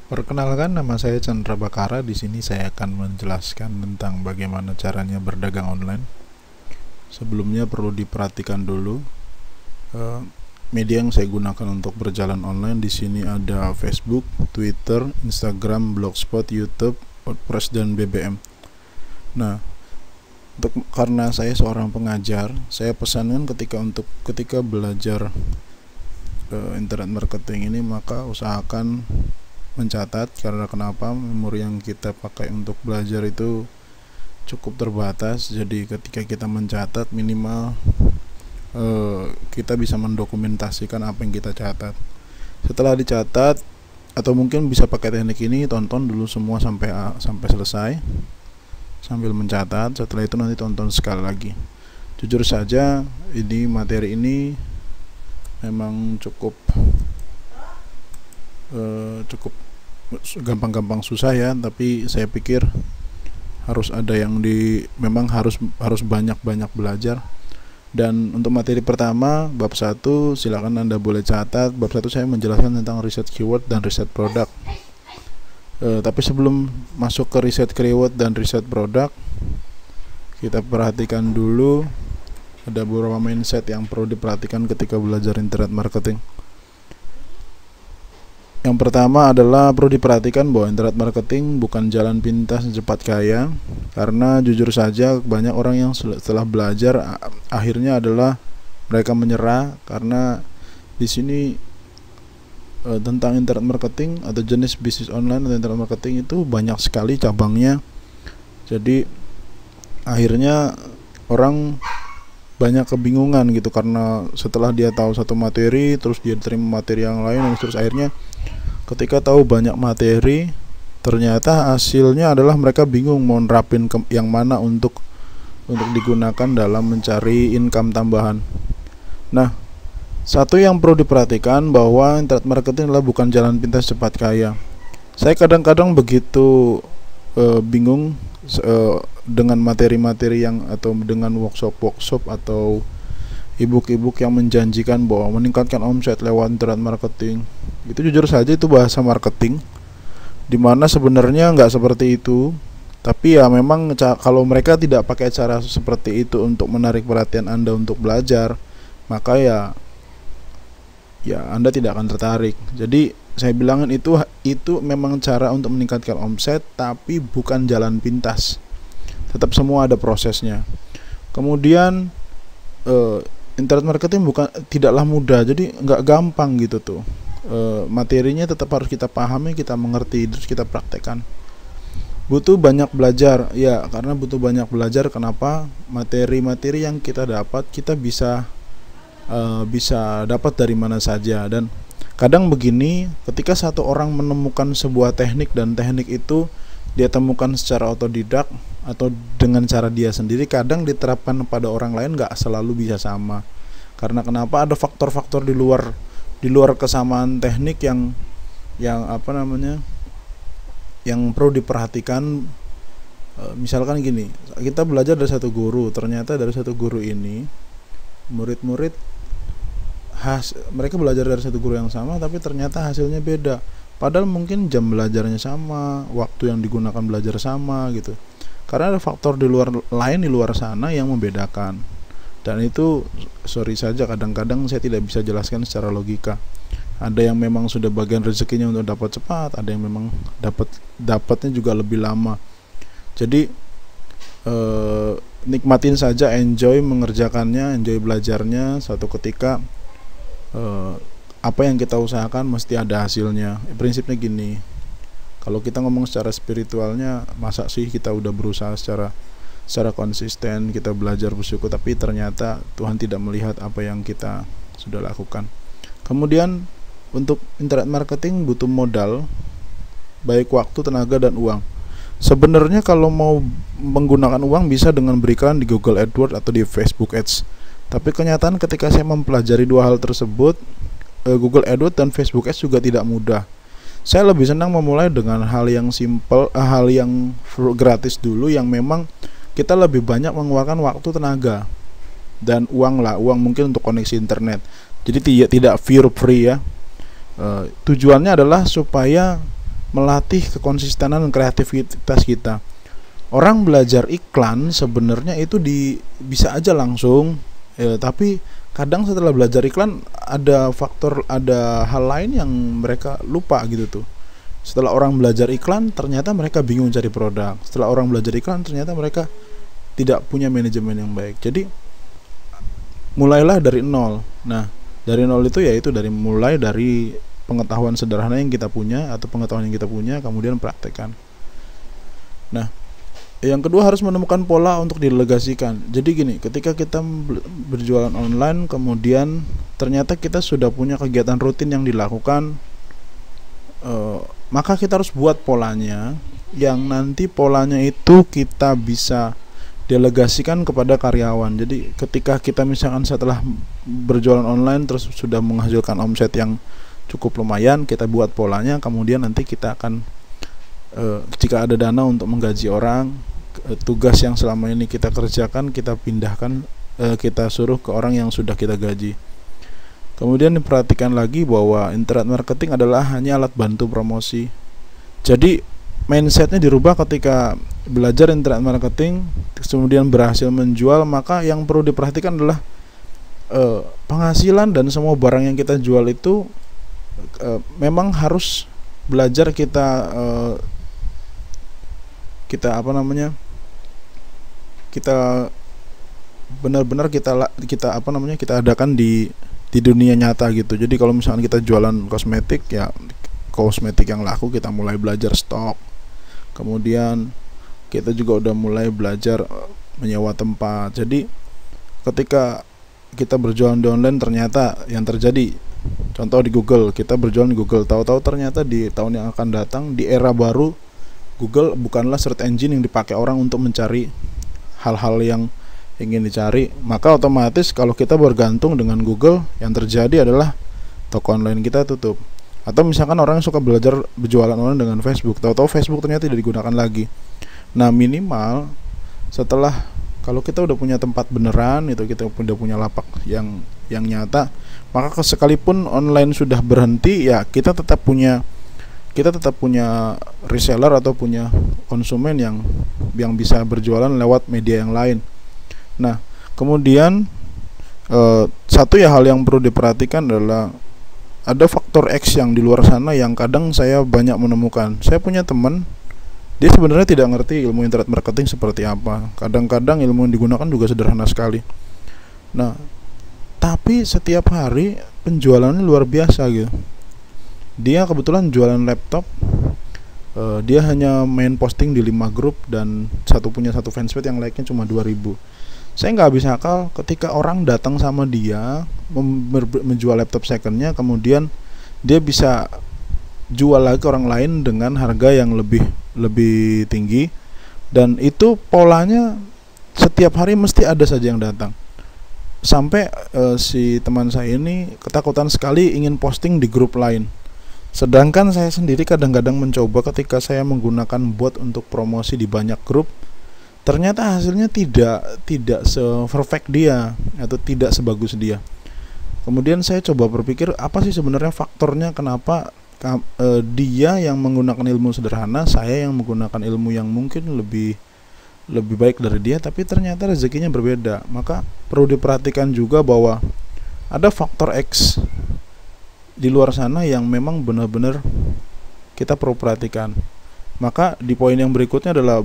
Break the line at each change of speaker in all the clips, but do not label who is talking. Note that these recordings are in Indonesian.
Perkenalkan, nama saya Chandra Bakara. Di sini saya akan menjelaskan tentang bagaimana caranya berdagang online. Sebelumnya perlu diperhatikan dulu media yang saya gunakan untuk berjalan online. Di sini ada Facebook, Twitter, Instagram, Blogspot, YouTube, WordPress, dan BBM. Nah, karena saya seorang pengajar, saya pesankan ketika belajar internet marketing ini, maka usahakan mencatat. Karena kenapa? Memori yang kita pakai untuk belajar itu cukup terbatas. Jadi ketika kita mencatat, minimal kita bisa mendokumentasikan apa yang kita catat. Setelah dicatat, atau mungkin bisa pakai teknik ini, tonton dulu semua sampai selesai sambil mencatat. Setelah itu nanti tonton sekali lagi. Jujur saja, materi ini memang cukup gampang-gampang susah ya, tapi saya pikir harus ada yang memang harus banyak-banyak belajar. Dan untuk materi pertama, bab 1, silakan Anda boleh catat. Bab 1 saya menjelaskan tentang riset keyword dan riset produk. Tapi sebelum masuk ke riset keyword dan riset produk, kita perhatikan dulu ada beberapa mindset yang perlu diperhatikan ketika belajar internet marketing. Yang pertama adalah perlu diperhatikan bahwa internet marketing bukan jalan pintas cepat kaya. Karena jujur saja banyak orang yang setelah belajar akhirnya adalah mereka menyerah, karena di sini tentang internet marketing atau jenis bisnis online atau internet marketing itu banyak sekali cabangnya. Jadi akhirnya orang banyak kebingungan gitu, karena setelah dia tahu satu materi terus dia terima materi yang lain, dan terus akhirnya ketika tahu banyak materi ternyata hasilnya adalah mereka bingung mau nerapin yang mana untuk digunakan dalam mencari income tambahan. Nah, satu yang perlu diperhatikan bahwa internet marketing adalah bukan jalan pintas cepat kaya. Saya kadang-kadang begitu bingung dengan materi-materi atau dengan workshop atau ebook yang menjanjikan bahwa meningkatkan omset lewat internet marketing. Itu jujur saja itu bahasa marketing, dimana sebenarnya nggak seperti itu. Tapi ya memang kalau mereka tidak pakai cara seperti itu untuk menarik perhatian Anda untuk belajar, maka ya Anda tidak akan tertarik. Jadi saya bilangin itu memang cara untuk meningkatkan omset, tapi bukan jalan pintas. Tetap semua ada prosesnya. Kemudian internet marketing tidaklah mudah, jadi nggak gampang gitu tuh. Materinya tetap harus kita pahami, kita mengerti, terus kita praktekkan. Butuh banyak belajar ya, karena butuh banyak belajar. Kenapa? Materi-materi yang kita dapat kita bisa dapat dari mana saja. Dan kadang begini, ketika satu orang menemukan sebuah teknik dan teknik itu dia temukan secara otodidak atau dengan cara dia sendiri, kadang diterapkan pada orang lain nggak selalu bisa sama. Karena kenapa? Ada faktor-faktor di luar kesamaan teknik yang perlu diperhatikan. Misalkan gini, kita belajar dari satu guru, ternyata dari satu guru ini murid-murid mereka belajar dari satu guru yang sama, tapi ternyata hasilnya beda. Padahal mungkin jam belajarnya sama, waktu yang digunakan belajar sama gitu. Karena ada faktor di luar sana yang membedakan. Dan itu sorry saja, kadang-kadang saya tidak bisa jelaskan secara logika. Ada yang memang sudah bagian rezekinya untuk dapat cepat, ada yang memang dapatnya juga lebih lama. Jadi nikmatin saja, enjoy mengerjakannya, enjoy belajarnya. Suatu ketika apa yang kita usahakan mesti ada hasilnya. Prinsipnya gini, kalau kita ngomong secara spiritualnya, masa sih kita udah berusaha secara konsisten, kita belajar bersyukur, tapi ternyata Tuhan tidak melihat apa yang kita sudah lakukan. Kemudian untuk internet marketing butuh modal, baik waktu, tenaga, dan uang. Sebenarnya kalau mau menggunakan uang bisa dengan berikan di Google AdWords atau di Facebook Ads. Tapi kenyataan ketika saya mempelajari dua hal tersebut, Google AdWords dan Facebook Ads juga tidak mudah. Saya lebih senang memulai dengan hal yang simple, hal yang gratis dulu, yang memang kita lebih banyak mengeluarkan waktu, tenaga, dan uang mungkin untuk koneksi internet. Jadi tidak fear free ya. Tujuannya adalah supaya melatih kekonsistenan dan kreativitas kita. Orang belajar iklan sebenarnya itu bisa aja langsung, tapi kadang setelah belajar iklan ada hal lain yang mereka lupa gitu tuh. Setelah orang belajar iklan ternyata mereka bingung cari produk. Setelah orang belajar iklan ternyata mereka tidak punya manajemen yang baik. Jadi mulailah dari nol. Nah, dari nol itu yaitu mulai dari pengetahuan sederhana yang kita punya atau pengetahuan yang kita punya, kemudian praktekkan. Nah, yang kedua harus menemukan pola untuk didelegasikan. Jadi gini, ketika kita berjualan online, kemudian ternyata kita sudah punya kegiatan rutin yang dilakukan, maka kita harus buat polanya, yang nanti polanya itu kita bisa delegasikan kepada karyawan. Jadi ketika kita misalkan setelah berjualan online terus sudah menghasilkan omset yang cukup lumayan, kita buat polanya, kemudian nanti kita akan jika ada dana untuk menggaji orang, tugas yang selama ini kita kerjakan kita pindahkan, kita suruh ke orang yang sudah kita gaji. Kemudian diperhatikan lagi bahwa internet marketing adalah hanya alat bantu promosi. Jadi mindsetnya dirubah ketika belajar internet marketing kemudian berhasil menjual, maka yang perlu diperhatikan adalah penghasilan dan semua barang yang kita jual itu memang harus belajar kita benar-benar kita adakan di dunia nyata gitu. Jadi kalau misalkan kita jualan kosmetik, ya kosmetik yang laku kita mulai belajar stok. Kemudian kita juga udah mulai belajar menyewa tempat. Jadi ketika kita berjualan di online, ternyata yang terjadi, contoh di Google, kita berjualan di Google, tahu-tahu ternyata di tahun yang akan datang, di era baru, Google bukanlah search engine yang dipakai orang untuk mencari hal-hal yang ingin dicari. Maka otomatis kalau kita bergantung dengan Google, yang terjadi adalah toko online kita tutup. Atau misalkan orang yang suka belajar berjualan online dengan Facebook, tahu-tahu Facebook ternyata tidak digunakan lagi. Nah, minimal setelah, kalau kita udah punya tempat beneran, itu kita udah punya lapak yang nyata, maka sekalipun online sudah berhenti, ya kita tetap punya reseller atau punya konsumen yang bisa berjualan lewat media yang lain. Nah, kemudian satu hal yang perlu diperhatikan adalah ada faktor X yang di luar sana yang kadang saya banyak menemukan. Saya punya teman, dia sebenarnya tidak ngerti ilmu internet marketing seperti apa. Kadang-kadang ilmu yang digunakan juga sederhana sekali. Nah, tapi setiap hari penjualannya luar biasa gitu. Dia kebetulan jualan laptop. Dia hanya main posting di 5 grup dan punya satu fanspage yang like-nya cuma 2000. Saya nggak habis akal ketika orang datang sama dia menjual laptop secondnya, kemudian dia bisa jual lagi ke orang lain dengan harga yang lebih tinggi, dan itu polanya setiap hari mesti ada saja yang datang. Sampai si teman saya ini ketakutan sekali ingin posting di grup lain. Sedangkan saya sendiri kadang-kadang mencoba ketika saya menggunakan bot untuk promosi di banyak grup, ternyata hasilnya tidak se-perfect dia atau tidak sebagus dia. Kemudian saya coba berpikir, apa sih sebenarnya faktornya kenapa dia yang menggunakan ilmu sederhana, saya yang menggunakan ilmu yang mungkin lebih baik dari dia, tapi ternyata rezekinya berbeda. Maka perlu diperhatikan juga bahwa ada faktor X di luar sana yang memang benar-benar kita perlu perhatikan. Maka di poin yang berikutnya adalah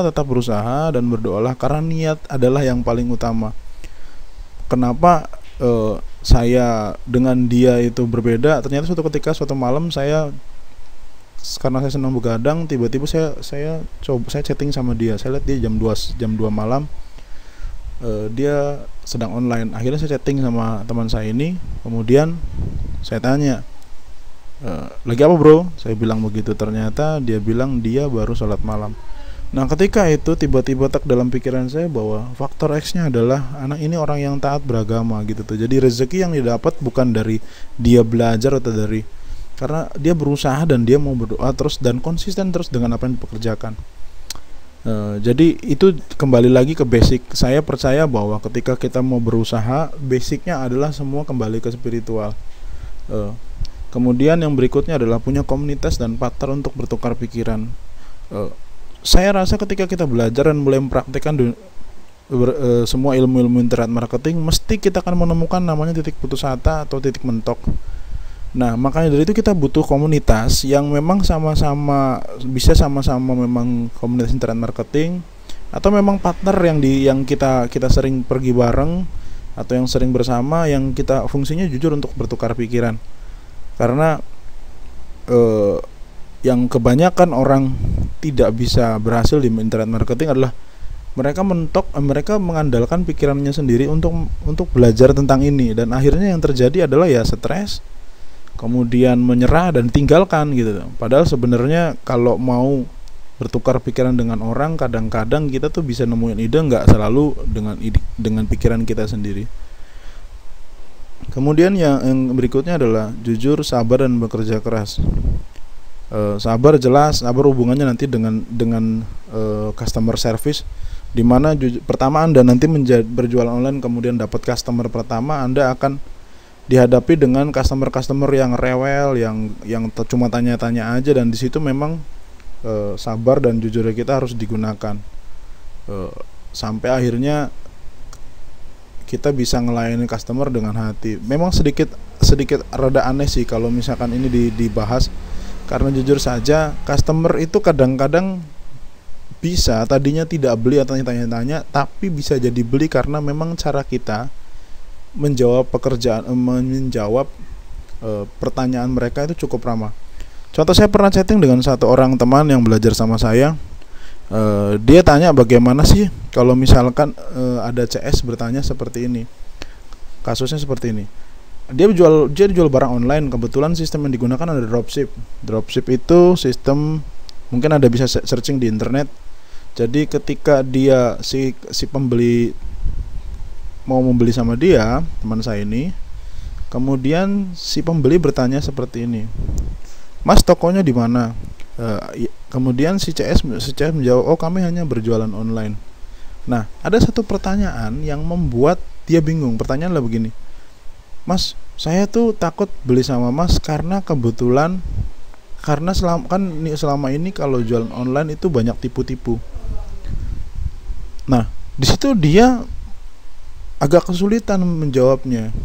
tetap berusaha dan berdoalah, karena niat adalah yang paling utama. Kenapa saya dengan dia itu berbeda? Ternyata suatu malam karena saya senang begadang, tiba-tiba saya chatting sama dia. Saya lihat dia jam 2 malam, dia sedang online. Akhirnya saya chatting sama teman saya ini, kemudian saya tanya, lagi apa bro? Saya bilang begitu. Ternyata dia bilang dia baru sholat malam. Nah, ketika itu tiba-tiba dalam pikiran saya bahwa faktor X-nya adalah anak ini orang yang taat beragama gitu tuh. Jadi rezeki yang didapat bukan dari dia belajar atau karena dia berusaha dan dia mau berdoa terus dan konsisten terus dengan apa yang dipekerjakan. Jadi itu kembali lagi ke basic. Saya percaya bahwa ketika kita mau berusaha, basicnya adalah semua kembali ke spiritual. Kemudian yang berikutnya adalah punya komunitas dan partner untuk bertukar pikiran. Saya rasa ketika kita belajar dan mulai mempraktikkan semua ilmu-ilmu internet marketing, mesti kita akan menemukan namanya titik putus asa atau titik mentok. Nah, makanya dari itu kita butuh komunitas yang memang sama-sama bisa sama-sama memang komunitas internet marketing, atau memang partner yang kita sering pergi bareng atau yang sering bersama, yang kita fungsinya jujur untuk bertukar pikiran. Karena yang kebanyakan orang tidak bisa berhasil di internet marketing adalah mereka mengandalkan pikirannya sendiri untuk belajar tentang ini, dan akhirnya yang terjadi adalah ya stres, kemudian menyerah dan tinggalkan gitu. Padahal sebenarnya kalau mau bertukar pikiran dengan orang, kadang-kadang kita tuh bisa nemuin ide nggak selalu dengan pikiran kita sendiri. Kemudian yang berikutnya adalah jujur, sabar, dan bekerja keras. Sabar hubungannya nanti dengan customer service, dimana pertama Anda nanti berjualan online kemudian dapat customer pertama, Anda akan dihadapi dengan customer yang rewel, yang cuma tanya-tanya aja, dan di situ memang sabar dan jujur kita harus digunakan sampai akhirnya kita bisa ngelayani customer dengan hati. Memang sedikit rada aneh sih kalau misalkan ini dibahas, karena jujur saja customer itu kadang-kadang bisa tadinya tidak beli atau tanya-tanya, tapi bisa jadi beli karena memang cara kita menjawab pertanyaan mereka itu cukup ramah. Contoh, saya pernah chatting dengan satu orang teman yang belajar sama saya. Dia tanya bagaimana sih kalau misalkan ada CS bertanya seperti ini. Kasusnya seperti ini. Dia jual barang online. Kebetulan sistem yang digunakan ada dropship. Dropship itu sistem, mungkin ada bisa searching di internet. Jadi ketika dia si pembeli mau membeli sama dia, teman saya ini, kemudian si pembeli bertanya seperti ini, "Mas, tokonya di mana?" Kemudian si CS menjawab, "Oh, kami hanya berjualan online." Nah, ada satu pertanyaan yang membuat dia bingung. Pertanyaannya begini, "Mas, saya tuh takut beli sama Mas karena kebetulan selama ini kalau jualan online itu banyak tipu-tipu." Nah, di situ dia agak kesulitan menjawabnya,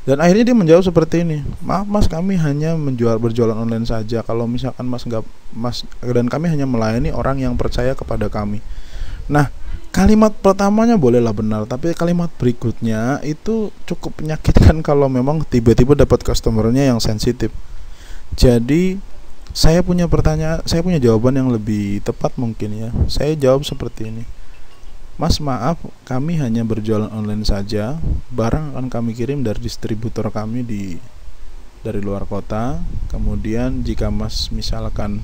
dan akhirnya dia menjawab seperti ini, "Maaf Mas, kami hanya berjualan online saja. Kalau misalkan Mas dan kami hanya melayani orang yang percaya kepada kami." Nah, kalimat pertamanya bolehlah benar, tapi kalimat berikutnya itu cukup menyakitkan kalau memang tiba-tiba dapat customernya yang sensitif. Jadi saya punya jawaban yang lebih tepat mungkin ya. Saya jawab seperti ini, "Mas, maaf, kami hanya berjualan online saja. Barang akan kami kirim dari distributor kami dari luar kota. Kemudian jika Mas misalkan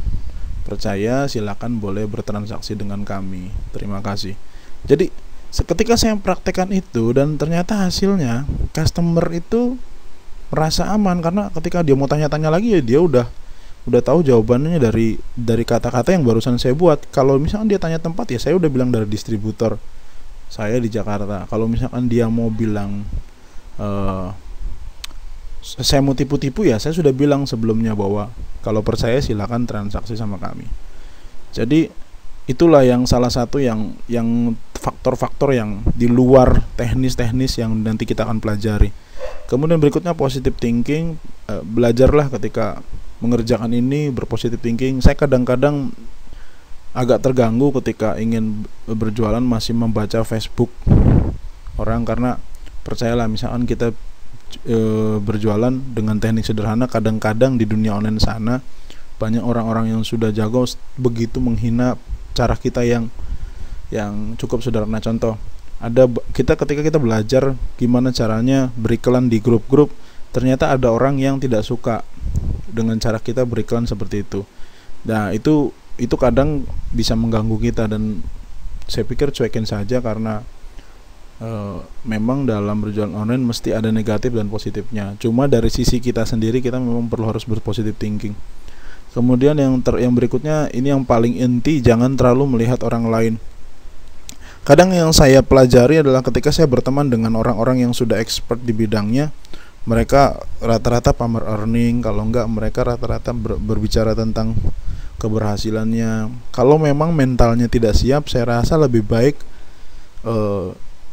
percaya, silakan boleh bertransaksi dengan kami. Terima kasih." Jadi ketika saya praktekkan itu dan ternyata hasilnya customer itu merasa aman, karena ketika dia mau tanya-tanya lagi ya dia udah tahu jawabannya dari kata-kata yang barusan saya buat. Kalau misalkan dia tanya tempat, ya saya udah bilang dari distributor saya di Jakarta. Kalau misalkan dia mau bilang saya mau tipu-tipu, ya saya sudah bilang sebelumnya bahwa kalau percaya silakan transaksi sama kami. Jadi itulah yang salah satu yang faktor-faktor yang di luar teknis-teknis yang nanti kita akan pelajari. Kemudian berikutnya positive thinking. Belajarlah ketika mengerjakan ini berpositive thinking. Saya kadang-kadang agak terganggu ketika ingin berjualan masih membaca Facebook orang, karena percayalah misalkan kita berjualan dengan teknik sederhana, kadang-kadang di dunia online sana banyak orang-orang yang sudah jago begitu menghina cara kita yang cukup sederhana. Contoh, ketika kita belajar gimana caranya beriklan di grup-grup, ternyata ada orang yang tidak suka dengan cara kita beriklan seperti itu. Nah, itu kadang bisa mengganggu kita, dan saya pikir cuekin saja, karena memang dalam berjualan online mesti ada negatif dan positifnya. Cuma dari sisi kita sendiri kita memang harus berpositive thinking. Kemudian yang berikutnya, ini yang paling inti, jangan terlalu melihat orang lain. Kadang yang saya pelajari adalah ketika saya berteman dengan orang-orang yang sudah expert di bidangnya, mereka rata-rata pamer earning, kalau enggak mereka rata-rata berbicara tentang keberhasilannya. Kalau memang mentalnya tidak siap, saya rasa lebih baik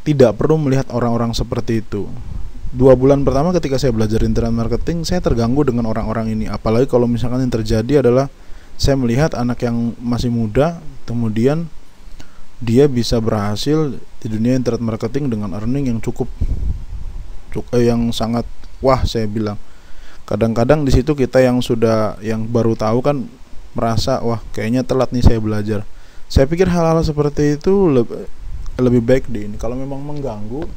tidak perlu melihat orang-orang seperti itu. 2 bulan pertama ketika saya belajar internet marketing, saya terganggu dengan orang-orang ini. Apalagi kalau misalkan yang terjadi adalah saya melihat anak yang masih muda, kemudian dia bisa berhasil di dunia internet marketing dengan earning yang yang sangat wah, saya bilang. Kadang-kadang di situ kita yang baru tahu kan merasa wah kayaknya telat nih saya belajar. Saya pikir hal-hal seperti itu lebih baik di ini. Kalau memang mengganggu,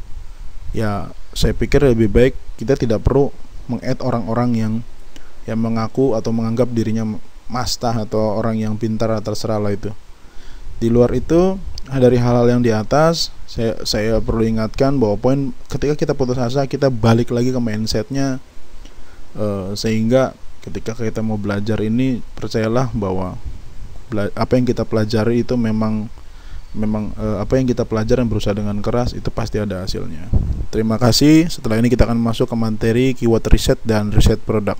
ya saya pikir lebih baik kita tidak perlu meng-add orang-orang yang mengaku atau menganggap dirinya mastah atau orang yang pintar, terserah lah itu. Di luar itu, dari hal-hal yang di atas, saya perlu ingatkan bahwa poin ketika kita putus asa, kita balik lagi ke mindsetnya, sehingga ketika kita mau belajar ini, percayalah bahwa apa yang kita pelajari itu memang apa yang kita pelajari dan berusaha dengan keras itu pasti ada hasilnya. Terima kasih. Setelah ini kita akan masuk ke materi keyword riset dan riset produk.